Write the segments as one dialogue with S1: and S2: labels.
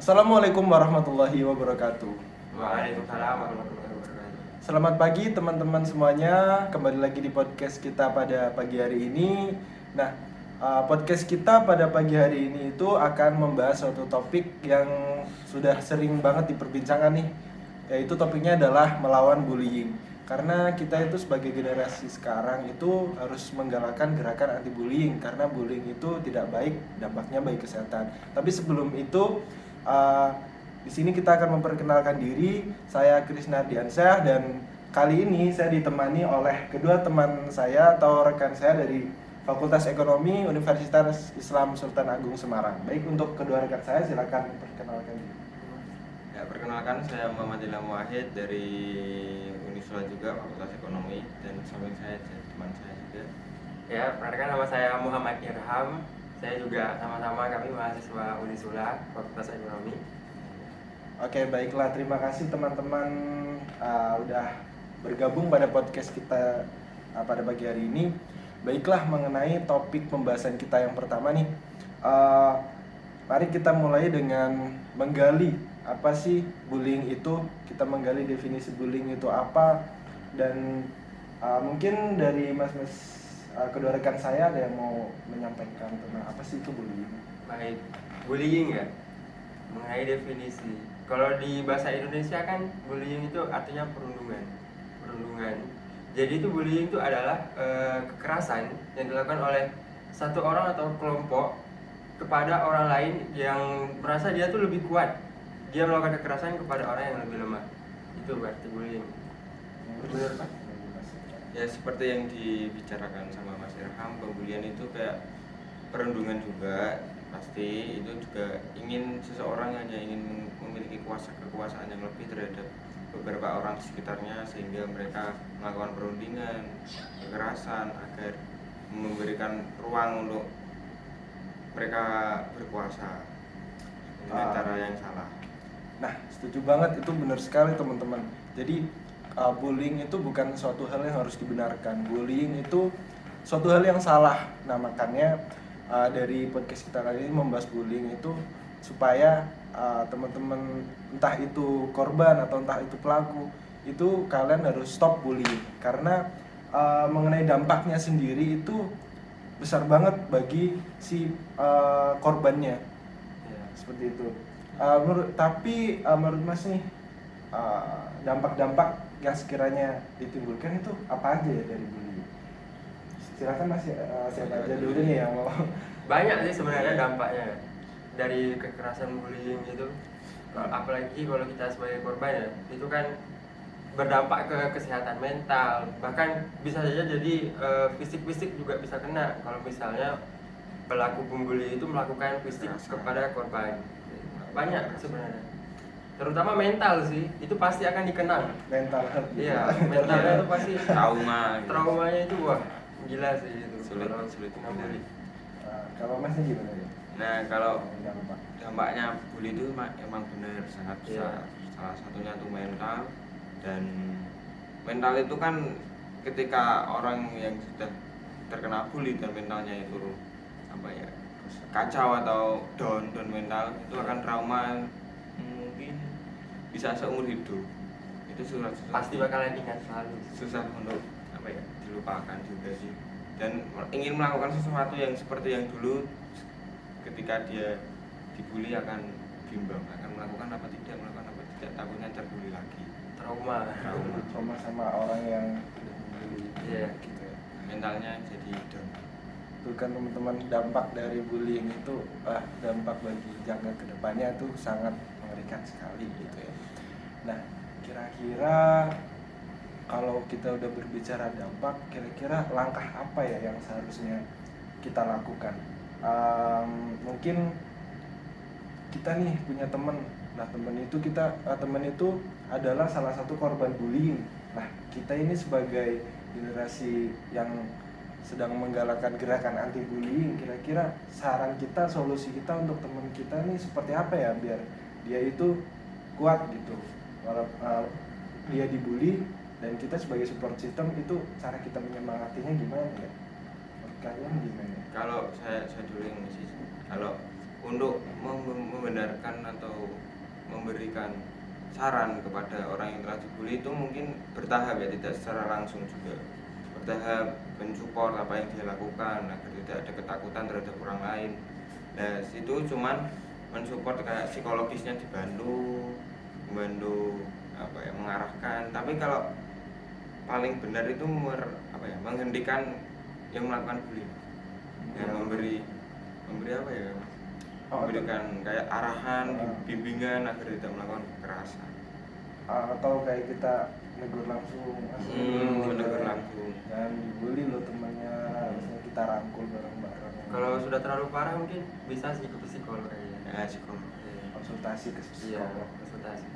S1: Assalamualaikum warahmatullahi wabarakatuh.
S2: Waalaikumsalam warahmatullahi wabarakatuh.
S1: Selamat pagi teman-teman semuanya. Kembali lagi di podcast kita pada pagi hari ini. Nah, podcast kita pada pagi hari ini itu akan membahas suatu topik yang sudah sering banget diperbincangkan nih. Yaitu topiknya adalah melawan bullying. Karena kita itu sebagai generasi sekarang itu harus menggalakkan gerakan anti bullying, karena bullying itu tidak baik, dampaknya bagi kesehatan. Tapi sebelum itu di sini kita akan memperkenalkan diri. Saya Krisna Diansyah dan kali ini saya ditemani oleh kedua teman saya atau rekan saya dari Fakultas Ekonomi Universitas Islam Sultan Agung Semarang. Baik, untuk kedua rekan saya silakan perkenalkan diri.
S2: Ya, perkenalkan saya Muhammad Ilham Wahid dari Unisula juga Fakultas Ekonomi, dan samping saya teman saya juga.
S3: Ya, perkenalkan nama saya Muhammad Irham. Saya juga sama-sama kami mahasiswa Unisula Fakultas Ekonomi.
S1: Oke, baiklah, terima kasih teman-teman udah bergabung pada podcast kita pada pagi hari ini. Baiklah, mengenai topik pembahasan kita yang pertama nih, mari kita mulai dengan menggali apa sih bullying itu. Kita menggali definisi bullying itu apa, dan mungkin dari mas-mas kedua rekan saya ada yang mau menyampaikan tentang apa sih itu bullying.
S3: Baik, bullying ya. Mengenai definisi. Kalau di bahasa Indonesia kan bullying itu artinya perundungan. Jadi itu bullying itu adalah kekerasan yang dilakukan oleh satu orang atau kelompok kepada orang lain yang merasa dia tuh lebih kuat. Dia melakukan kekerasan kepada orang yang lebih lemah. Itu berarti bullying. Benar Pak?
S2: Ya, seperti yang dibicarakan sama Mas Irham, pembulian itu kayak perundungan juga. Pasti itu juga seseorang hanya ingin memiliki kekuasaan yang lebih terhadap beberapa orang di sekitarnya, sehingga mereka melakukan perundingan, kekerasan agar memberikan ruang untuk mereka berkuasa dengan cara yang salah.
S1: Nah, setuju banget, itu benar sekali teman-teman. Jadi bullying itu bukan suatu hal yang harus dibenarkan. Bullying itu suatu hal yang salah. Nah, makanya dari podcast kita kali ini membahas bullying itu supaya teman-teman, entah itu korban atau entah itu pelaku, itu kalian harus stop bullying. Karena mengenai dampaknya sendiri itu besar banget bagi si korbannya. Seperti itu. Menurut Mas nih, dampak-dampak yang sekiranya ditimbulkan itu apa aja ya dari bullying? Silakan Mas, siapa aja dulu nih yang mau.
S3: Banyak sih sebenarnya dampaknya dari kekerasan bullying itu. Apalagi kalau kita sebagai korban ya, itu kan berdampak ke kesehatan mental, bahkan bisa saja jadi fisik juga bisa kena kalau misalnya pelaku pembuli itu melakukan fisik kepada korban. Banyak sebenarnya, terutama mental sih, itu pasti akan dikenang.
S1: Mental health.
S3: Iya, mentalnya itu pasti
S2: Trauma gitu.
S3: traumanya itu wah gila sih itu.
S2: Sulit
S3: kena bully.
S1: Kalau Masnya gimana ya?
S2: Nah, kalau
S1: Dampak.
S2: dampaknya bully itu emang benar sangat besar.
S3: Iya.
S2: Salah satunya itu mental, dan mental itu kan ketika orang yang sudah terkena bully dan mentalnya itu apa ya, kacau atau down mental, itu akan trauma mungkin bisa seumur hidup. Itu
S3: Pasti bakalan ingat selalu.
S2: susah untuk apa ya, dilupakan juga sih. Dan ingin melakukan sesuatu yang seperti yang dulu, ketika dia dibully akan bimbang, akan melakukan apa tidak, takutnya terbully lagi.
S3: Trauma.
S1: Trauma sama orang yang sudah membuli.
S3: Iya.
S1: Gitu ya.
S2: Mentalnya jadi down.
S1: Itu kan teman-teman, dampak dari bullying itu dampak bagi jangka kedepannya itu sangat mengerikan sekali gitu ya. Nah, kira-kira kalau kita udah berbicara dampak, kira-kira langkah apa ya yang seharusnya kita lakukan? Mungkin kita nih punya teman. Nah, teman itu adalah salah satu korban bullying. Nah, kita ini sebagai generasi yang sedang menggalakkan gerakan anti bullying, kira-kira saran kita, solusi kita untuk teman kita nih seperti apa ya biar dia itu kuat gitu. Walau dia dibully, dan kita sebagai support system itu cara kita menyemangatinya gimana ya? Menurut kalian gimana?
S2: Kalau saya dulu yang sih, kalau untuk membenarkan atau memberikan saran kepada orang yang telah dibully itu mungkin bertahap ya, tidak secara langsung juga. Bertahap mensupport apa yang dia lakukan agar tidak ada ketakutan terhadap orang lain. Nah, itu cuman mensupport kayak psikologisnya dibantu, membantu apa ya, mengarahkan. Tapi kalau paling benar itu menghentikan yang melakukan bullying. Yang memberi apa ya? Memberikan kayak arahan, bimbingan agar tidak melakukan kekerasan.
S1: Atau kayak kita negur langsung,
S2: Menegur langsung.
S1: jangan dibully lo temannya, harusnya kita rangkul bareng-bareng.
S3: Kalau sudah terlalu parah mungkin bisa sih ke psikolog kayaknya.
S2: Ya, psikolog.
S1: konsultasi ke
S3: Iya,
S1: psikolog.
S3: konsultasi.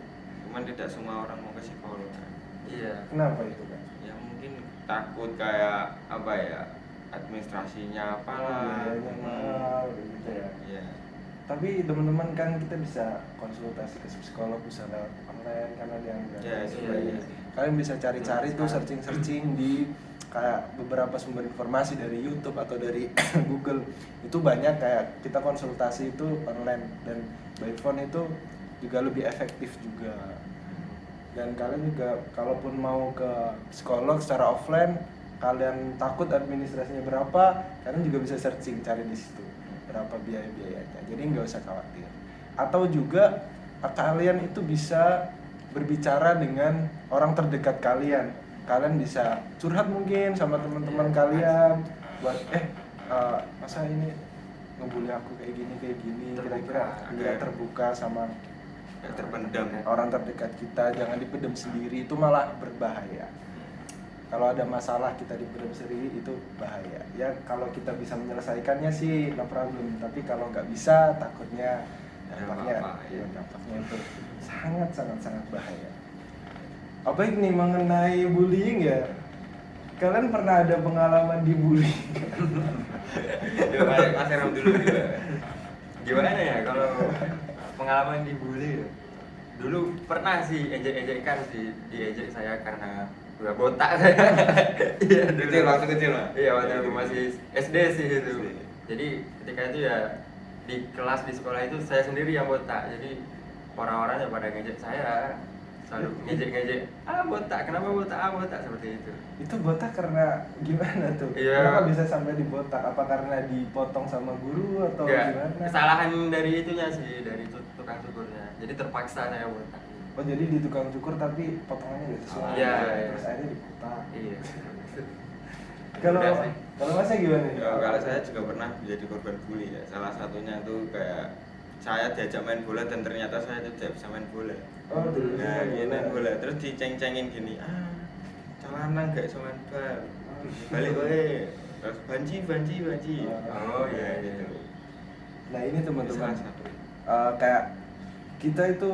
S2: Cuman tidak semua orang mau ke psikolog kan.
S3: Iya.
S1: Kenapa itu kan?
S2: Ya mungkin takut kayak apa ya, administrasinya apalah.
S1: Biayanya mahal gitu ya.
S2: Iya.
S1: Tapi teman-teman kan kita bisa konsultasi ke psikolog bisa lewat online karena dia nggak
S2: Ya,
S1: ada
S2: iya,
S1: bayar.
S2: iya.
S1: Kalian bisa cari-cari tuh searching di kayak beberapa sumber informasi dari YouTube atau dari Google. Itu banyak kayak kita konsultasi itu online, dan by phone itu juga lebih efektif juga. Dan kalian juga kalaupun mau ke psikolog secara offline, kalian takut administrasinya berapa, kalian juga bisa searching, cari di situ berapa biaya-biayanya, jadi nggak usah khawatir. Atau juga kalian itu bisa berbicara dengan orang terdekat kalian. Kalian bisa curhat mungkin sama teman-teman kalian buat masa ini ngebully aku kayak gini kira-kira dia terbuka sama
S2: Kayak terpendam.
S1: orang terdekat kita, jangan dipendam sendiri, itu malah berbahaya. Kalau ada masalah kita dipendam sendiri itu bahaya. Ya kalau kita bisa menyelesaikannya sih no problem, tapi kalau nggak bisa takutnya dampaknya itu sangat bahaya. Apa ini mengenai bullying ya? Kalian pernah ada pengalaman dibully?
S2: Coba Mas Eram dulu juga.
S3: Gimana ya kalau pengalaman dibully ya? Dulu pernah sih ejek-ejekan sih, diejek saya karena udah botak saya. Iya,
S2: Kecil, waktu kecil Mas.
S3: Iya, waktu masih SD sih itu.
S2: SD.
S3: Jadi ketika itu ya di kelas di sekolah itu saya sendiri yang botak. Jadi orang-orang yang pada ngejek saya selalu ngejek-ngejek, botak, kenapa botak, botak, seperti itu.
S1: Itu botak karena gimana tuh?
S3: Iya.
S1: Kenapa bisa sampai dibotak? Apa karena dipotong sama guru atau
S3: Enggak,
S1: gimana?
S3: kesalahan dari itunya sih, dari tukang cukurnya. Jadi terpaksa saya botak.
S1: Oh jadi di tukang cukur tapi potongannya nggak sesuai.
S3: Iya,
S1: Terus
S3: iya.
S1: akhirnya dibotak.
S3: Iya.
S1: Kalau
S3: Udah sih.
S1: kalau masnya gimana?
S2: Ya, kalau saya juga pernah menjadi korban bully ya. Salah satunya tuh kayak saya diajak main bola dan ternyata saya tidak bisa main bola.
S1: Oh dulu.
S2: Nah, dia main bola terus diceng-cengin gini, celana nggak bisa main bal, balik wae, terus banci.
S3: Oh, iya,
S2: gitu.
S1: Nah ini teman-teman,
S2: Salah satu.
S1: kayak kita itu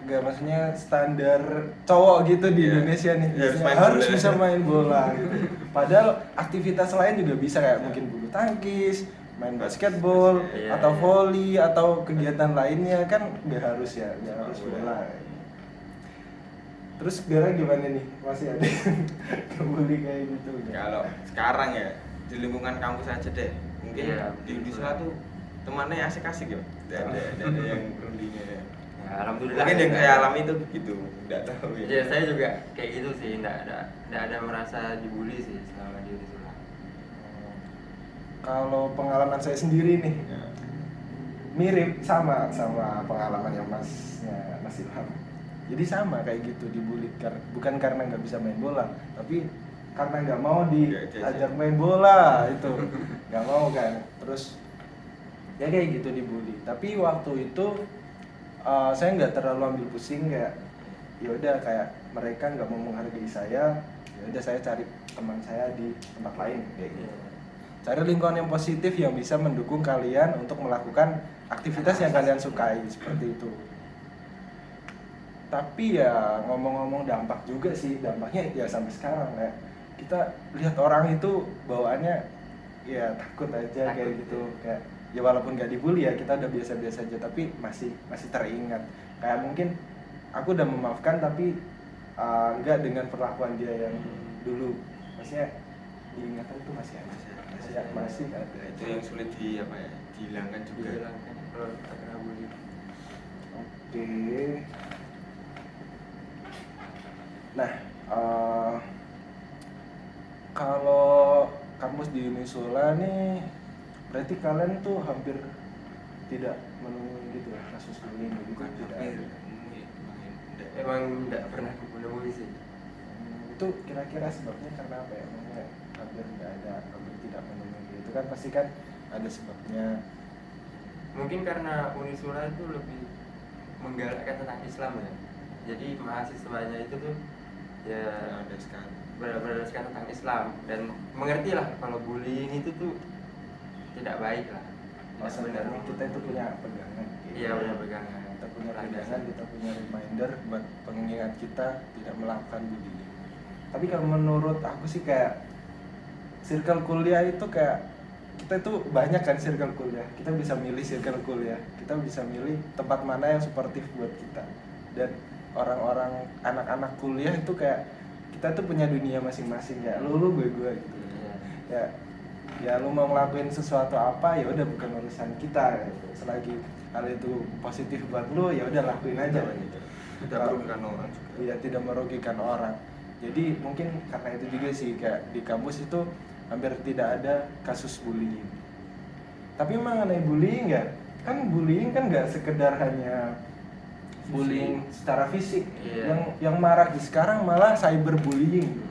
S1: nggak, maksudnya standar cowok gitu di
S2: Iya.
S1: Indonesia nih
S2: Harus
S1: biasanya
S2: main
S1: harus
S2: bola.
S1: bisa main bola gitu. Padahal aktivitas lain juga bisa kayak mungkin bulu tangkis, main basketball,
S3: Iya,
S1: atau
S3: iya.
S1: volley atau kegiatan lainnya kan nggak harus ya, nggak
S2: Sepak
S1: harus
S2: bola.
S1: bola. Terus biar gimana nih, masih ada yang kebuli kayak gitu?
S2: Kalau sekarang ya di lingkungan kampus aja deh, mungkin
S3: Iya.
S2: di suatu temannya asik-asik ya, tidak ada yang rundingnya. Ya.
S3: Ya, alhamdulillah.
S2: Mungkin yang saya alami itu begitu, tidak tahu ya.
S3: Ya, saya juga kayak gitu sih, enggak ada merasa dibully sih selama di Unisula.
S1: Kalau pengalaman saya sendiri nih,
S2: Ya.
S1: mirip sama pengalaman yang Mas Ilham. Jadi sama kayak gitu, dibully bukan karena nggak bisa main bola, tapi karena nggak mau diajak main bola itu, nggak mau kan. Terus ya kayak gitu dibully. Tapi waktu itu saya nggak terlalu ambil pusing, kayak ya udah kayak mereka nggak mau menghargai saya, ya udah saya cari teman saya di tempat lain kayak gitu. Cari lingkungan yang positif yang bisa mendukung kalian untuk melakukan aktivitas yang kalian sukai, seperti itu. Tapi ya ngomong-ngomong dampak juga sih, dampaknya ya sampai sekarang ya. Kita lihat orang itu bawaannya ya takut aja kayak gitu. Kayak ya walaupun gak dibully ya, kita udah biasa-biasa aja, tapi masih teringat. Kayak mungkin aku udah memaafkan tapi enggak dengan perlakuan dia yang dulu. Maksudnya diingatan itu masih masih ada.
S2: Itu yang sulit dihilangkan juga.
S3: Dihilangkan kalau terkena bully.
S1: Oke. Nah, kalau kampus di Unisula nih, berarti kalian tuh hampir tidak menemui gitu ya kasus bullying gitu?
S2: Bukan
S1: Tidak
S2: hampir,
S1: ada.
S3: Emang tidak pernah menemui sih.
S1: Itu kira-kira sebabnya karena apa ya? Maksudnya hampir nggak ada, hampir tidak menemui gitu kan pasti kan ada sebabnya.
S3: Mungkin karena Unisula itu lebih menggalakkan tentang Islam ya. Jadi mahasiswanya itu tuh ya
S2: Ada sekali.
S3: berdasarkan tentang Islam dan mengerti lah kalau bullying itu tuh tidak baik lah. Tidak benar.
S1: Maksudnya kita itu punya pegangan. Gitu.
S3: Iya, punya pegangan.
S1: Kita punya pegangan, kita punya reminder buat pengingat kita tidak melakukan bullying. Tapi kalau menurut aku sih kayak circle kuliah itu kayak kita itu banyak kan circle kuliah. Kita bisa milih circle kuliah. Kita bisa milih tempat mana yang suportif buat kita. Dan orang-orang anak-anak kuliah itu kayak kita tuh punya dunia masing-masing ya. Lu gue gitu.
S3: Iya.
S1: Ya lu mau ngelakuin sesuatu apa ya udah bukan urusan kita gitu. Selagi hal itu positif buat lu ya udah lakuin aja gitu.
S2: Tidak merugikan orang juga.
S1: Iya, tidak merugikan orang. Jadi mungkin karena itu juga sih kayak di kampus itu hampir tidak ada kasus bullying. Tapi mengenai bullying ya, kan bullying kan nggak sekedar hanya bullying secara fisik.
S3: Iya.
S1: Yang marak di sekarang malah cyberbullying.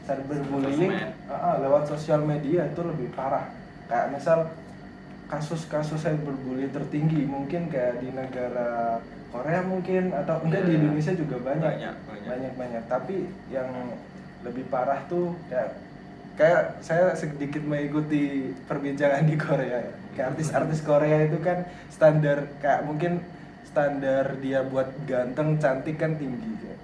S1: Cyberbullying lewat sosial media itu lebih parah. Kayak misal kasus-kasus cyberbullying tertinggi mungkin kayak di negara Korea mungkin atau enggak di Indonesia juga banyak. Tapi yang lebih parah tuh kayak saya sedikit mengikuti perbincangan di Korea ya. Kayak artis-artis Korea itu kan standar kayak mungkin standar dia buat ganteng cantik kan tinggi ya.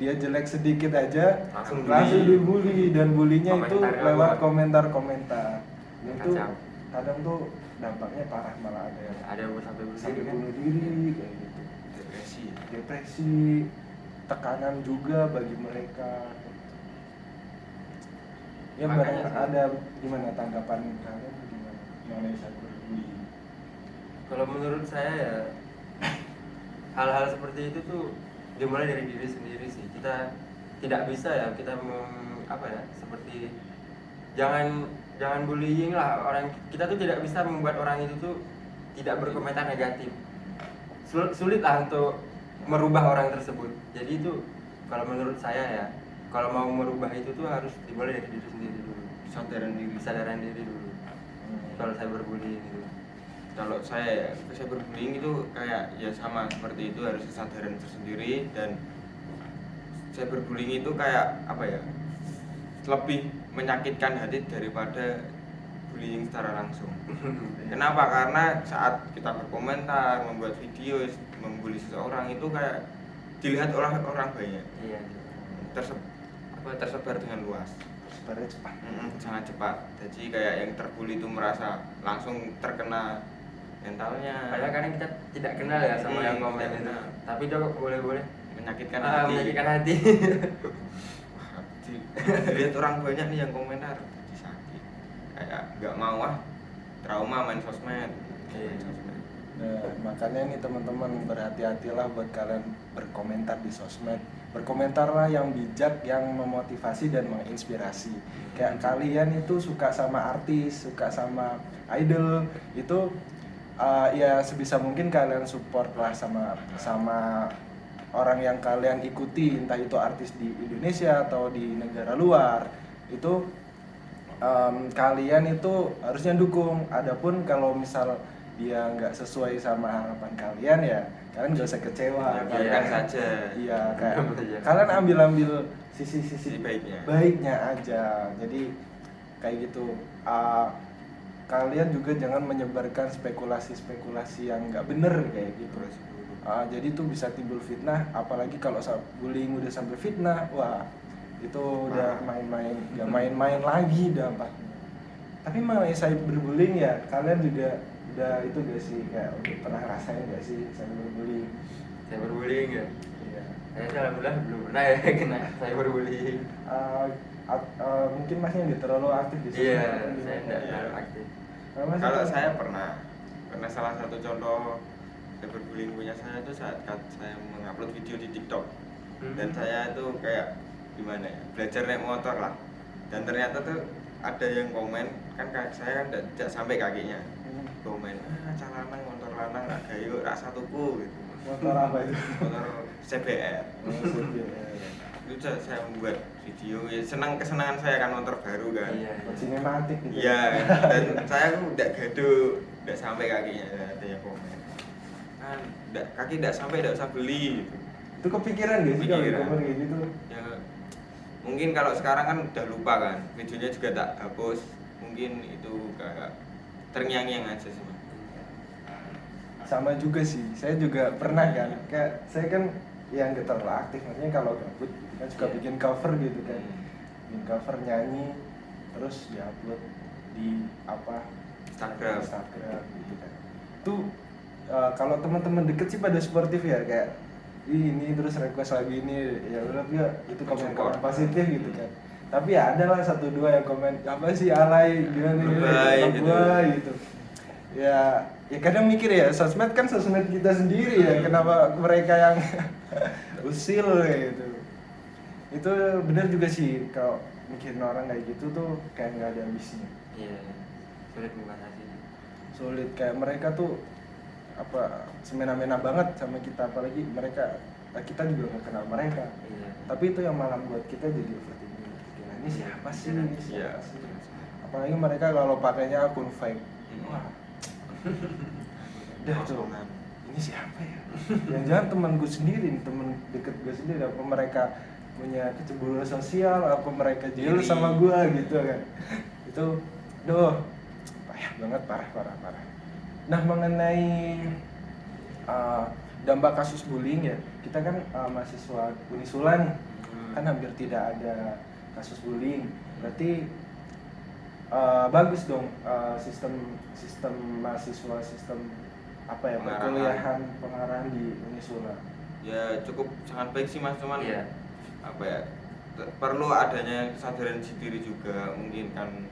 S1: Dia jelek sedikit aja
S3: Langsung
S1: dibully dan bulinya itu
S3: Komentar
S1: lewat
S3: apa?
S1: komentar-komentar. Itu
S3: Kacau.
S1: kadang tuh dampaknya parah, malah ada yang
S3: Ada yang sampai
S1: sampai
S3: kan?
S1: bunuh diri kayak gitu. Depresi, tekanan juga bagi mereka. Ya
S3: Makanya
S1: barang
S3: sih.
S1: ada gimana tanggapan kalian gimana mengenai cyberbullying?
S3: Kalau menurut saya ya hal-hal seperti itu tuh dimulai dari diri sendiri sih. Kita tidak bisa ya kita seperti jangan bullying lah orang. Kita tuh tidak bisa membuat orang itu tuh tidak berkomentar negatif. Sulit lah untuk merubah orang tersebut. Jadi itu kalau menurut saya ya, kalau mau merubah itu tuh harus dimulai dari diri sendiri dulu. Kesadaran diri dulu. Kalau saya berbullying itu.
S2: Kalau saya berbullying itu kayak ya sama seperti itu, harus kesadaran tersendiri. Dan saya berbullying itu kayak lebih menyakitkan hati daripada bullying secara langsung. Kenapa? Karena saat kita berkomentar, membuat video membuli seseorang itu kayak dilihat oleh orang banyak.
S3: Iya.
S2: Tersebar dengan luas.
S1: Sebenarnya cepat.
S2: Sangat cepat. Jadi kayak yang terbuli itu merasa langsung terkena mentalnya.
S3: Padahal kadang kita tidak kenal ya sama yang komen
S2: tidak
S3: itu.
S2: kenal.
S3: Tapi dok boleh
S2: Menyakitkan hati.
S3: menyakitkan hati.
S2: Wah, dilihat orang banyak nih yang komentar, jadi sakit. Kayak nggak mau trauma main sosmed.
S1: Nah, makanya nih teman-teman berhati-hatilah buat kalian berkomentar di sosmed. Berkomentarlah yang bijak, yang memotivasi dan menginspirasi. Kayak kalian itu suka sama artis, suka sama idol, itu ya sebisa mungkin kalian support lah sama orang yang kalian ikuti, entah itu artis di Indonesia atau di negara luar. Itu kalian itu harusnya dukung. Adapun kalau misal dia nggak sesuai sama harapan kalian ya kalian nggak usah kecewa.
S2: Ya, biarkan saja.
S1: Iya, kayak kalian ambil sisi baiknya aja. Jadi kayak gitu. Kalian juga jangan menyebarkan spekulasi yang nggak bener kayak gitu. Jadi itu bisa timbul fitnah, apalagi kalau bullying udah sampai fitnah, wah itu udah nggak main-main lagi dampaknya. Tapi mengenai cyberbullying ya, kalian juga udah itu gak sih kayak udah pernah rasain gak sih cyberbullying?
S3: Cyberbullying ya?
S1: Iya.
S3: Saya sih alhamdulillah belum pernah ya kena cyberbullying.
S1: mungkin masnya nggak terlalu aktif di sosmed.
S3: Iya,
S1: atau
S3: saya
S1: gimana?
S3: tidak terlalu aktif.
S2: Kalau saya pernah salah satu contoh cyberbullying punya saya itu saat saya mengupload video di TikTok. Dan saya itu kayak gimana ya, belajar naik motor lah, dan ternyata tuh ada yang komen, kan saya kan tidak sampai kakinya, komen lanang motor lanang gak gayo rasa tuku gitu.
S1: Motor apa itu?
S2: Motor CBR.
S1: CBR.
S2: Itu saya membuat video, ya kesenangan saya kan motor baru kan.
S3: Iya.
S1: Sinematik gitu.
S2: Iya, dan saya tuh tidak gaduh, tidak sampai kakinya, ada yang komen kan kaki tidak sampai, tidak usah beli gitu.
S1: Itu kepikiran gak sih kalau
S2: Kepikiran.
S1: komen kayak gitu?
S2: Ya mungkin kalau sekarang kan udah lupa kan, videonya juga tak hapus, mungkin itu kayak terngiang-ngiang aja sih Mas.
S1: Sama juga sih, saya juga pernah kan, kayak saya kan yang gak terlalu aktif, maksudnya kalau gabut gitu kan suka
S3: Iya.
S1: bikin cover gitu kan, bikin cover nyanyi, terus diupload di Instagram gitu kan. Tuh kalau teman-teman deket sih pada sportif ya, kayak ini terus request lagi ini, ya udah ya itu komen-komen positif gitu kan. Tapi ya ada lah 1-2 yang komen apa sih alay gimana gitu. Ya kadang mikir ya, sosmed kan sosmed kita sendiri ya, kenapa mereka yang usil gitu. Itu benar juga sih, kalau mikirin orang kayak gitu tuh kayak nggak ada habisnya.
S3: Iya, sulit membatasi.
S1: Sulit, kayak mereka tuh semena-mena banget sama kita, apalagi kita juga nggak kenal mereka.
S3: Iya.
S1: Tapi itu yang malah buat kita jadi overthinking. Gila, ini siapa sih? Ini siapa sih? Apalagi mereka kalau pakainya akun fake. Wah. Udah tuh. Ini siapa ya? Jangan-jangan temanku sendiri, temen deket gue sendiri, apa mereka punya kecemburuan sosial, apa mereka jealous sama gue gitu kan? Itu, payah banget, parah. Nah, mengenai dampak kasus bullying ya, kita kan mahasiswa Unisula nih, kan hampir tidak ada kasus bullying. Berarti bagus dong sistem mahasiswa, perkuliahan pengarahan di Unisula.
S2: Ya cukup sangat baik sih Mas, cuman
S3: Iya.
S2: perlu adanya kesadaran diri juga, mungkin kan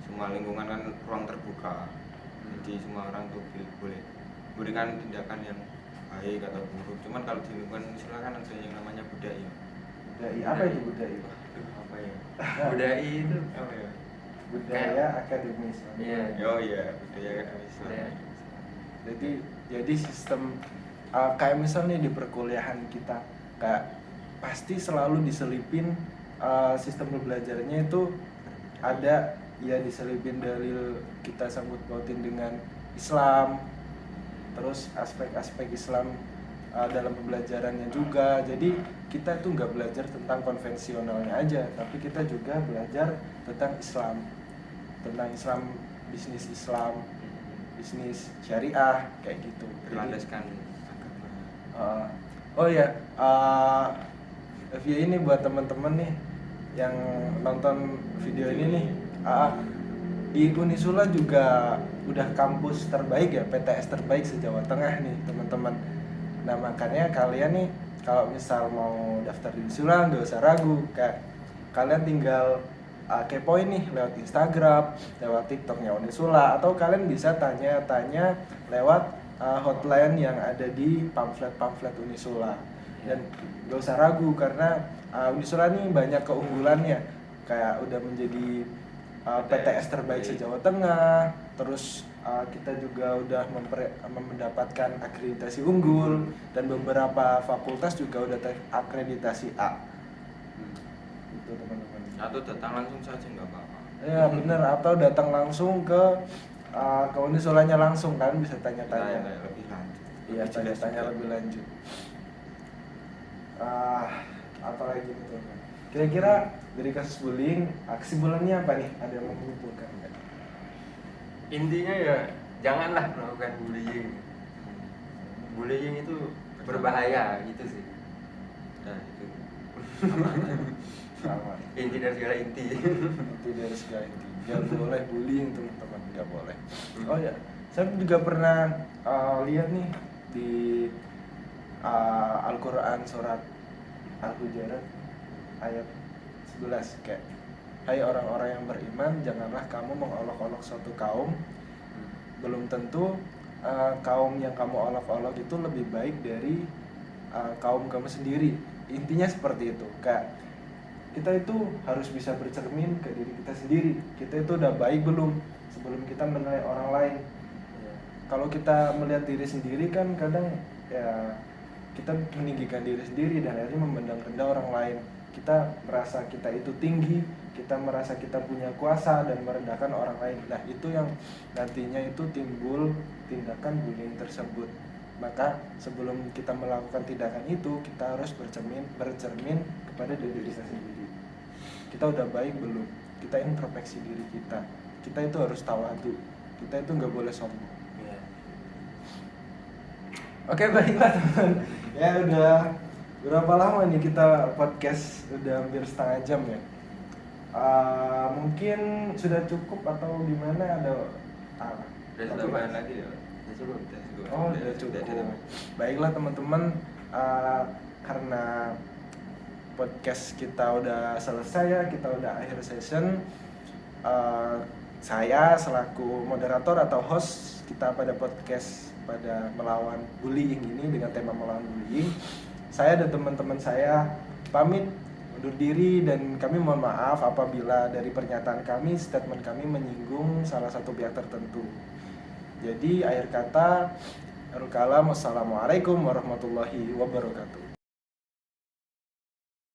S2: semua lingkungan kan ruang terbuka. Jadi semua orang tuh boleh berikan tindakan yang baik atau buruk. Cuman kalau di lingkungan silakan ada yang namanya budaya.
S1: Budaya apa itu budaya?
S2: Apa ya?
S3: Budaya itu
S2: Apa ya?
S1: Budaya akademis.
S3: Iya.
S2: Oh iya, budaya akademis.
S3: Budaya.
S1: Jadi sistem kayak misalnya di perkuliahan kita, kayak pasti selalu diselipin sistem belajarnya itu ada ya, diselipin dalil kita sangkut pautin dengan Islam, terus aspek-aspek Islam dalam pembelajarannya juga. Jadi kita tuh nggak belajar tentang konvensionalnya aja, tapi kita juga belajar tentang Islam, bisnis Islam, bisnis syariah kayak gitu.
S2: Berlandaskan agama.
S1: Oh ya, FYI ini buat teman-teman nih yang nonton video ini nih, di Unisula juga udah kampus terbaik ya, PTS terbaik se-Jawa Tengah nih teman-teman. Nah makanya kalian nih kalau misal mau daftar di Unisula nggak usah ragu, kayak kalian tinggal kepoin nih lewat Instagram, lewat TikToknya Unisula, atau kalian bisa tanya-tanya lewat hotline yang ada di pamflet Unisula. Dan gak usah ragu karena Unisula ini banyak keunggulannya, kayak udah menjadi PTS terbaik se-Jawa Tengah, terus kita juga udah mendapatkan akreditasi unggul, dan beberapa fakultas juga udah akreditasi A. Itu teman-teman.
S2: Atau datang langsung saja nggak apa-apa.
S1: Ya bener, atau datang langsung ke Unisulanya langsung, kan bisa tanya-tanya.
S2: Tanya lebih lanjut.
S1: Iya,
S2: Lebih jelas
S1: tanya-tanya
S2: juga.
S1: lebih lanjut. Apa lagi nih? Kira-kira dari kasus bullying, kesimpulannya apa nih? Ada yang mau menyimpulkan nggak?
S3: Intinya ya janganlah melakukan bullying. Bullying itu berbahaya gitu sih.
S2: Nah itu
S1: Sama.
S3: Inti dari segala inti.
S1: Inti dari segala inti. Gak boleh bullying teman-teman, gak boleh. Oh ya, saya juga pernah lihat nih di Al-Quran surat Al-Hujurat ayat 11, kayak hai orang-orang yang beriman, janganlah kamu mengolok-olok suatu kaum. Belum tentu kaum yang kamu olok-olok itu lebih baik dari kaum kamu sendiri. Intinya seperti itu. Kayak kita itu harus bisa bercermin ke diri kita sendiri. Kita itu udah baik belum sebelum kita menilai orang lain. Kalau kita melihat diri sendiri kan kadang ya kita meninggikan diri sendiri dan akhirnya memandang rendah orang lain. Kita merasa kita itu tinggi, kita merasa kita punya kuasa dan merendahkan orang lain. Nah, itu yang nantinya itu timbul tindakan bullying tersebut. Maka sebelum kita melakukan tindakan itu, kita harus bercermin kepada diri kita sendiri. Kita udah baik belum? Kita introspeksi diri kita. Kita itu harus tawadu. Kita itu nggak boleh sombong. Oke, baiklah teman. Ya udah berapa lama nih kita podcast? Udah hampir setengah jam ya. Mungkin sudah cukup atau gimana? Ada
S2: Udah tambahan lagi ya?
S3: Udah cukup.
S1: Oh, udah cukup. Baiklah teman-teman, karena podcast kita udah selesai ya, kita udah akhir session. Saya selaku moderator atau host kita pada podcast pada melawan bullying ini dengan tema melawan bullying, saya dan teman-teman saya pamit undur diri dan kami mohon maaf apabila dari pernyataan kami, statement kami menyinggung salah satu pihak tertentu. Jadi akhir kata, akhirul kalam, wassalamualaikum warahmatullahi wabarakatuh.